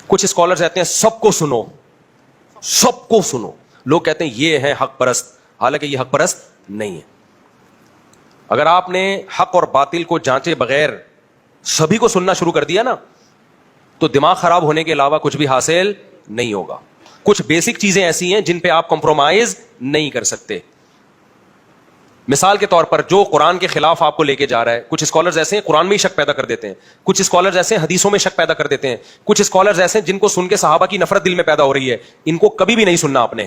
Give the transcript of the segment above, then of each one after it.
کچھ اسکالرز کہتے ہیں سب کو سنو، سب کو سنو. لوگ کہتے ہیں یہ ہے حق پرست، حالانکہ یہ حق پرست نہیں ہے. اگر آپ نے حق اور باطل کو جانچے بغیر سبھی کو سننا شروع کر دیا نا تو دماغ خراب ہونے کے علاوہ کچھ بھی حاصل نہیں ہوگا. کچھ بیسک چیزیں ایسی ہیں جن پہ آپ کمپرومائز نہیں کر سکتے. مثال کے طور پر جو قرآن کے خلاف آپ کو لے کے جا رہا ہے، کچھ اسکالرز ایسے ہیں قرآن میں ہی شک پیدا کر دیتے ہیں، کچھ اسکالرز ایسے ہیں حدیثوں میں شک پیدا کر دیتے ہیں، کچھ اسکالرز ایسے ہیں جن کو سن کے صحابہ کی نفرت دل میں پیدا ہو رہی ہے، ان کو کبھی بھی نہیں سننا آپ نے.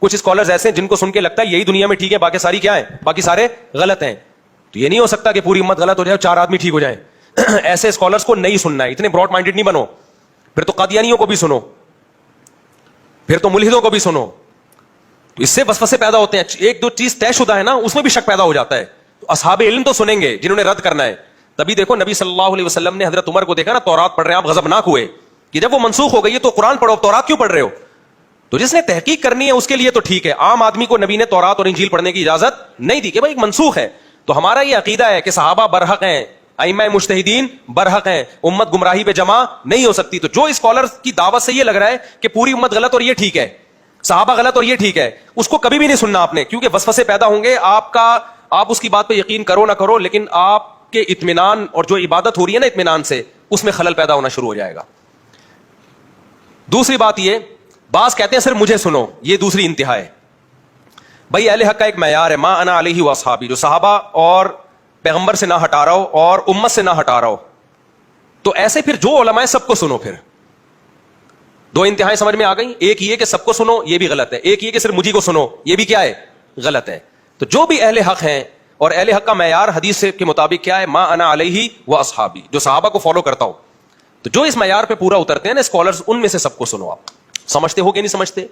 کچھ اسکالرز ایسے ہیں جن کو سن کے لگتا ہے یہی دنیا میں ٹھیک ہے، باقی ساری کیا ہیں، باقی سارے غلط ہیں. تو یہ نہیں ہو سکتا کہ پوری امت غلط ہو جائے اور 4 آدمی ٹھیک ہو جائیں. ایسے اسکالرز کو نہیں سننا ہے. اتنے براڈ مائنڈیڈ نہیں بنو. پھر تو قادیانیوں کو بھی سنو، پھر تو ملحدوں کو بھی سنو. تو اس سے وسوسے پیدا ہوتے ہیں. ایک دو چیز طے شدہ ہے نا، اس میں بھی شک پیدا ہو جاتا ہے. تو اصحاب علم تو سنیں گے جنہوں نے رد کرنا ہے. تبھی دیکھو نبی صلی اللہ علیہ وسلم نے حضرت عمر کو دیکھا نا تورات پڑھ رہے ہیں، آپ غضبناک ہوئے کہ جب وہ منسوخ ہو گئی ہے تو قرآن پڑھو، تورات کیوں پڑھ رہے ہو؟ تو جس نے تحقیق کرنی ہے اس کے لیے تو ٹھیک ہے. عام آدمی کو نبی نے تورات اور انجیل پڑھنے کی اجازت نہیں دی کہ بھائی منسوخ ہے. تو ہمارا یہ عقیدہ ہے کہ صحابہ برحق ہیں، ائمہ مجتہدین برحق ہیں، امت گمراہی پہ جمع نہیں ہو سکتی. تو جو اسکالر کی دعوت سے یہ لگ رہا ہے کہ پوری امت غلط اور یہ ٹھیک ہے، صحابہ غلط اور یہ ٹھیک ہے، اس کو کبھی بھی نہیں سننا آپ نے، کیونکہ وسوسے پیدا ہوں گے. آپ اس کی بات پہ یقین کرو نہ کرو، لیکن آپ کے اطمینان اور جو عبادت ہو رہی ہے نا اطمینان سے، اس میں خلل پیدا ہونا شروع ہو جائے گا. دوسری بات یہ، بعض کہتے ہیں صرف مجھے سنو، یہ دوسری انتہا ہے. بھائی اہل حق کا ایک معیار ہے، ما انا علیہ واصحابی، جو صحابہ اور پیغمبر سے نہ ہٹا رہا ہو اور امت سے نہ ہٹا رہا ہو. تو ایسے پھر جو علماء سب کو سنو. پھر دو انتہائیں سمجھ میں آ گئی. ایک یہ کہ سب کو سنو، یہ بھی غلط ہے. ایک یہ کہ صرف مجھے کو سنو، یہ بھی کیا ہے، غلط ہے. تو جو بھی اہل حق ہیں، اور اہل حق کا معیار حدیث کے مطابق کیا ہے، ما انا علیہ واصحابی، جو صحابہ کو فالو کرتا ہوں. تو جو اس معیار پہ پورا اترتے ہیں نا اسکالرز، ان میں سے سب کو سنو. آپ سمجھتے ہو کہ نہیں سمجھتے؟